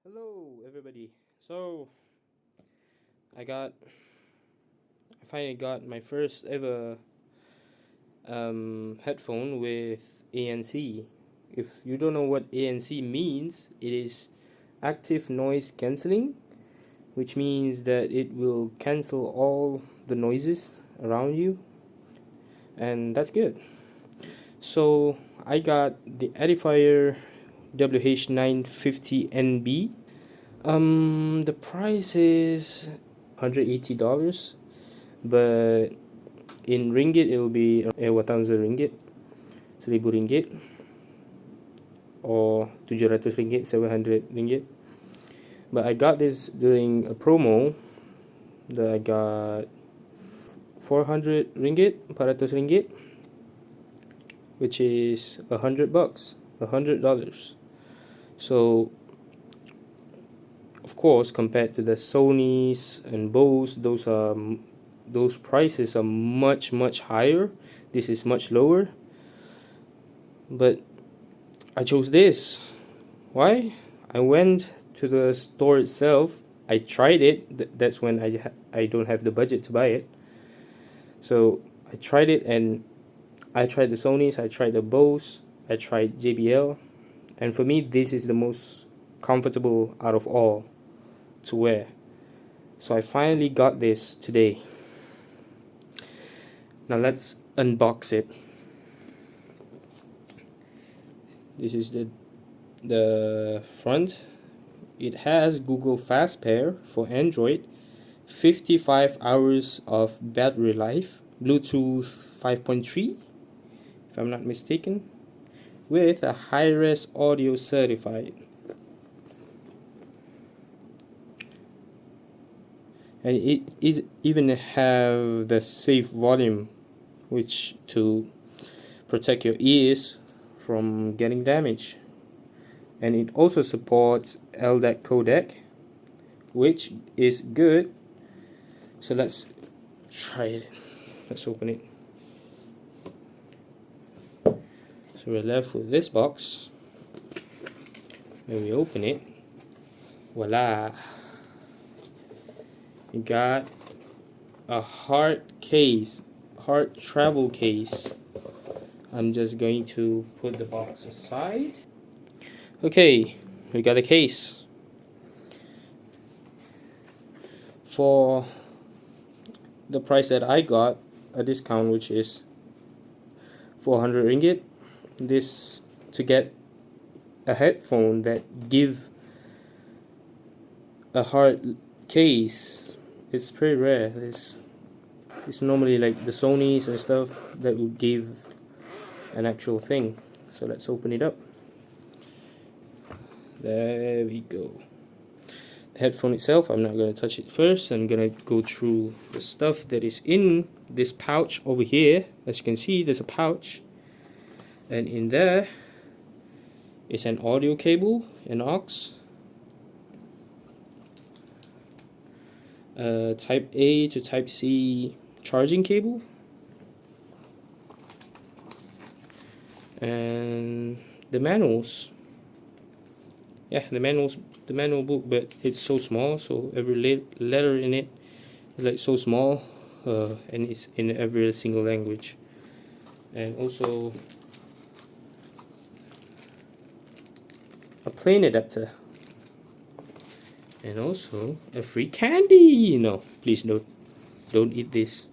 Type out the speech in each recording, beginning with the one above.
Hello everybody. So I finally got my first ever headphone with ANC. If you don't know what ANC means, it is active noise cancelling, which means that it will cancel all the noises around you, and that's good. So I got the Edifier WH950NB. The price is $180, but in ringgit it will be 1,000 ringgit, 1,000 ringgit, or 700 ringgit, 700 ringgit. But I got this during a promo that I got 400 ringgit, 400 ringgit, which is $100, $100. So of course, compared to the Sonys and Bose, those prices are much higher. This is much lower, but I chose this. Why? I went to the store itself. I tried it. That's when I don't have the budget to buy it. So I tried it, and I tried the Sonys, I tried the Bose, I tried JBL, and for me this is the most comfortable out of all to wear. So I finally got this today. Now let's unbox it. This is the front. It has Google Fast Pair for Android, 55 hours of battery life, Bluetooth 5.3 if I'm not mistaken, with a high-res audio certified. And it is even have the safe volume, which to protect your ears from getting damaged. And it also supports LDAC codec, which is good. So let's try it. Let's open it. So we're left with this box. When we open it, voila, we got a hard travel case. I'm just going to put the box aside. Okay, we got a case. For the price that I got, a discount which is 400 ringgit, this to get a headphone that give a hard case, it's pretty rare. It's normally like the Sonys and stuff that would give an actual thing. So let's open it up. There we go. The headphone itself, I'm not going to touch it first. I'm going to go through the stuff that is in this pouch over here. As you can see, there's a pouch, and in there is an audio cable, an aux, type A to type C charging cable, and the manuals. Yeah, the manual book, but it's so small, so every letter in it is like so small, and it's in every single language. And also a plain adapter, and also a free candy. No, please don't eat this.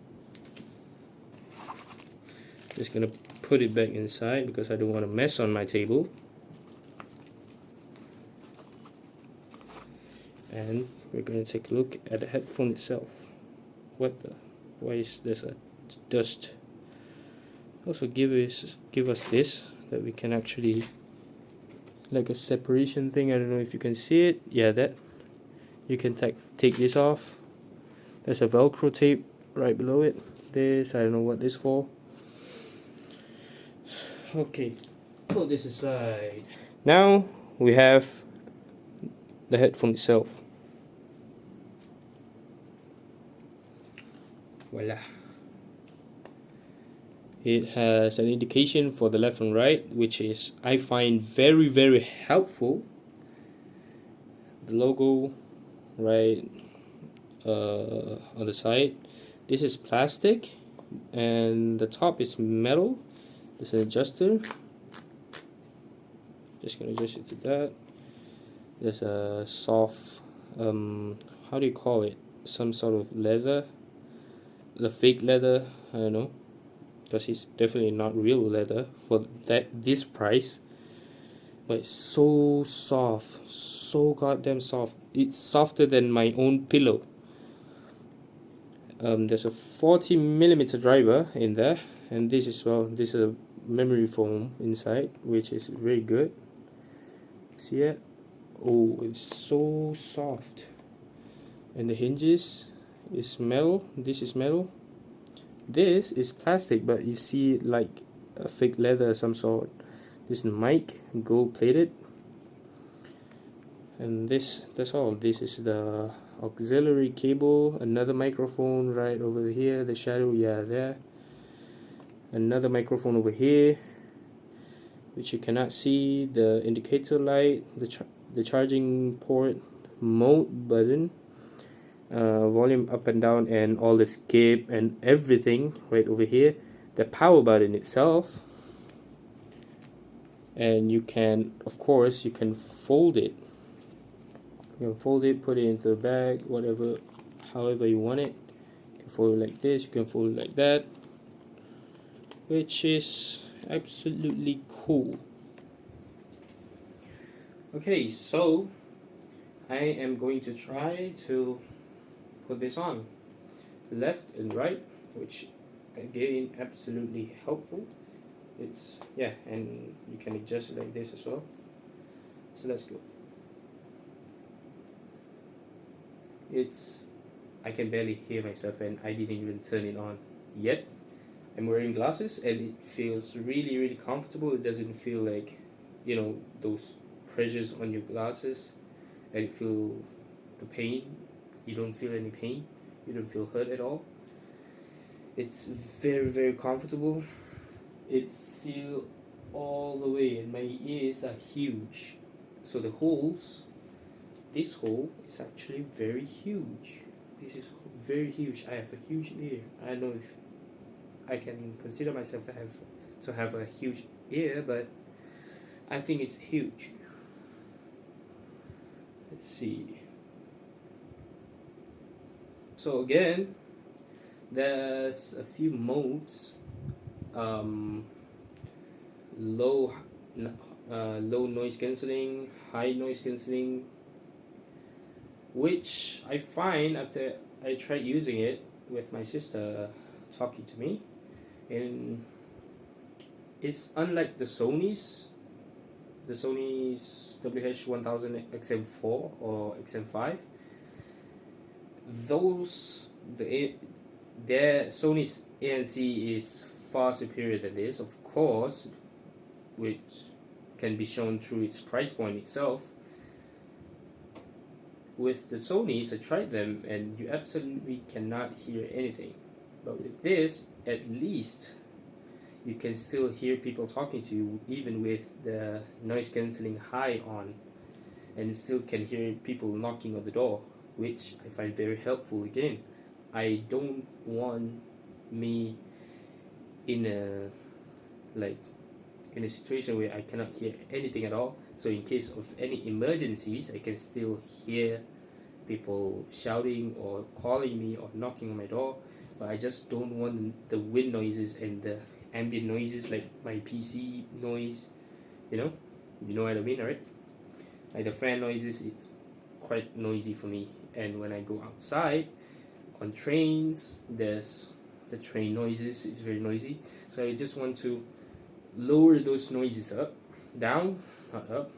Just gonna put it back inside because I don't want to mess on my table. And we're going to take a look at the headphone itself. Why is this a dust? Also give us this that we can actually, like a separation thing. I don't know if you can see it. Yeah, that you can take this off. There's a Velcro tape right below it. This, I don't know what this for. Okay, put this aside. Now we have the headphone itself. Voila. It has an indication for the left and right, which is I find very helpful. the logo right on the side. This is plastic, and the top is metal. This is an adjuster. Just gonna adjust it to that. There's a soft, how do you call it? Some sort of leather, the fake leather. I don't know, because it's definitely not real leather for this price. But it's so soft, so goddamn soft. It's softer than my own pillow. There's a 40mm driver in there, and this is a memory foam inside, which is very good. See it? Oh, it's so soft. And the hinges is metal. This is metal. This is plastic, but you see like a fake leather of some sort. This is mic, gold plated. And that's all. This is the auxiliary cable, another microphone right over here, the shadow, yeah, there. Another microphone over here, which you cannot see, the indicator light, the charging port, mode button, volume up and down, and all the skip and everything right over here. The power button itself, and you can, of course, you can fold it. You can fold it, put it into the bag, whatever, however you want it. You can fold it like this, you can fold it like that, which is absolutely cool. Okay, so I am going to try to put this on left and right, which again absolutely helpful. It's, yeah, and you can adjust it like this as well. So let's go. I can barely hear myself, and I didn't even turn it on yet. I'm wearing glasses, and it feels really, really comfortable. It doesn't feel like, those pressures on your glasses, and you feel the pain. You don't feel any pain. You don't feel hurt at all. It's very, very comfortable. It's sealed all the way, and my ears are huge. So this hole is actually very huge. This is very huge. I have a huge ear. I don't know if I can consider myself to have a huge ear, but I think it's huge. Let's see. So again, there's a few modes. Low low noise cancelling, high noise cancelling, which I find after I tried using it with my sister talking to me, and it's unlike the Sony's WH950 or XM5. Their Sony's ANC is far superior than this, of course, which can be shown through its price point itself. With the Sony's, I tried them, and you absolutely cannot hear anything. But with this, at least you can still hear people talking to you, even with the noise cancelling high on, and still can hear people knocking on the door, which I find very helpful. Again, I don't want me in a situation where I cannot hear anything at all. So in case of any emergencies, I can still hear people shouting or calling me or knocking on my door. But I just don't want the wind noises and the ambient noises, like my PC noise. You know what I mean, right? Like the fan noises, it's quite noisy for me. And when I go outside on trains, there's the train noises. It's very noisy. So I just want to lower those noises down, not up.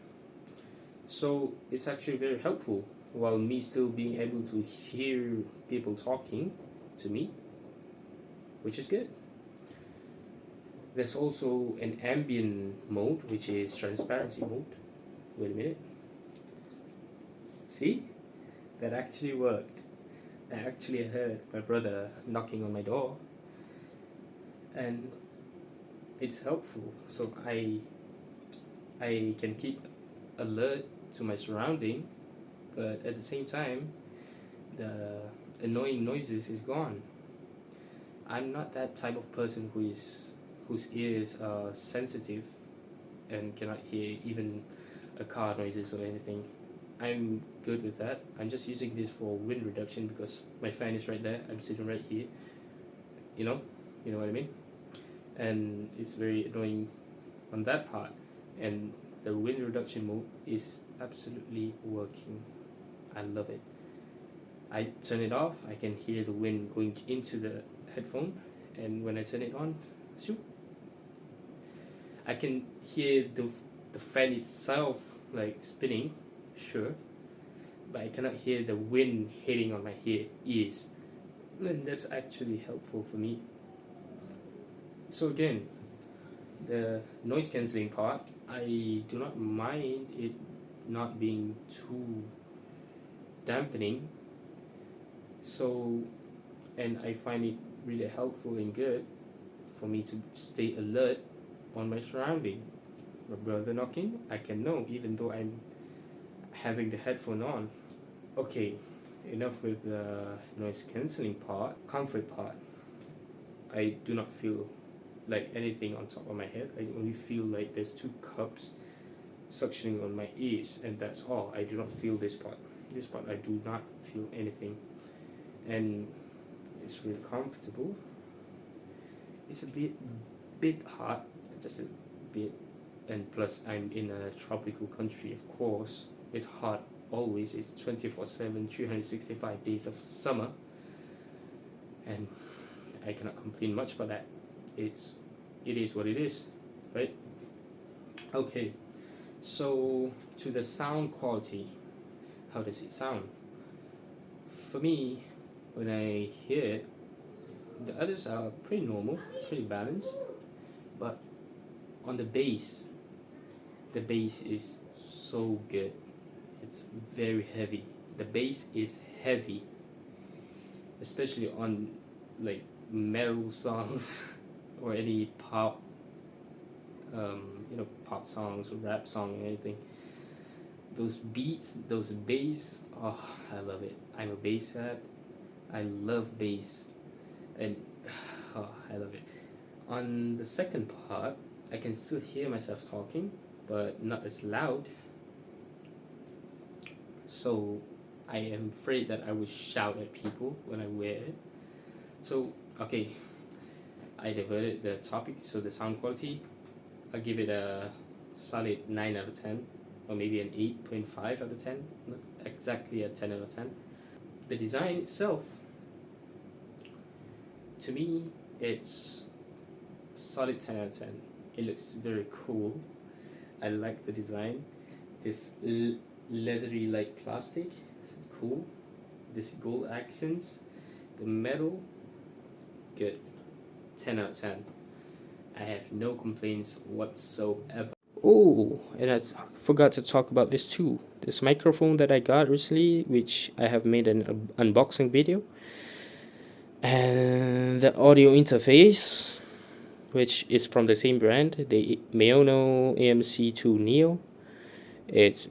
So it's actually very helpful, while me still being able to hear people talking to me, which is good. There's also an ambient mode, which is transparency mode. Wait a minute. See? That actually worked. I actually heard my brother knocking on my door, and it's helpful. So I can keep alert to my surrounding, but at the same time, the annoying noises is gone. I'm not that type of person whose ears are sensitive and cannot hear even a car noises or anything. I'm good with that. I'm just using this for wind reduction because my fan is right there. I'm sitting right here. You know, you know what I mean. And it's very annoying on that part. And the wind reduction mode is absolutely working. I love it. I turn it off. I can hear the wind going into the headphone, and when I turn it on, shoot, I can hear the fan itself like spinning, sure, but I cannot hear the wind hitting on my ears. And that's actually helpful for me. So again, the noise cancelling part, I do not mind it not being too dampening. So, and I find it really helpful and good for me to stay alert on my surrounding. My brother knocking, I can know even though I'm having the headphone on. Okay, enough with the noise cancelling part. Comfort part, I do not feel like anything on top of my head. I only feel like there's two cups suctioning on my ears, and that's all. I do not feel this part. This part I do not feel anything, and it's really comfortable. It's a bit hot, just a bit, and plus I'm in a tropical country. Of course, it's hot always. It's 24/7, 365 days of summer, and I cannot complain much about that. It is what it is, right? Okay, so to the sound quality, how does it sound? For me, when I hear it, the others are pretty normal, pretty balanced, but on the bass is so good. It's very heavy. The bass is heavy, especially on like metal songs or any pop, pop songs or rap song or anything. Those beats, those bass, oh, I love it. I'm a bass head. I love bass, and oh, I love it. On the second part, I can still hear myself talking, but not as loud. So I am afraid that I will shout at people when I wear it. So okay, I diverted the topic. So the sound quality, I give it a solid 9 out of 10, or maybe an 8.5 out of 10, not exactly a 10 out of 10. The design itself, to me, it's solid 10 out of 10. It looks very cool. I like the design. This leathery like plastic, cool. This gold accents, the metal, good. 10 out of 10. I have no complaints whatsoever. Oh, and I forgot to talk about this too. This microphone that I got recently, which I have made an unboxing video, and the audio interface, which is from the same brand, the Maono AMC2 Neo. It's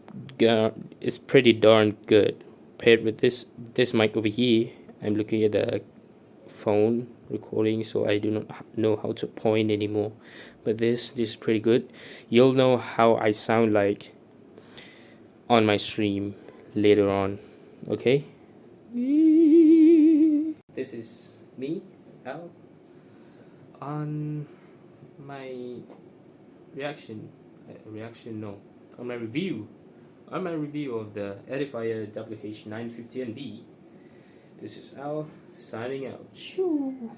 pretty darn good. Paired with this mic over here, I'm looking at the phone recording, so I do not know how to point anymore. But this is pretty good. You'll know how I sound like on my stream later on. Okay. This is me, Al, on my on my review of the Edifier WH950NB. This is Al signing out. Shoo.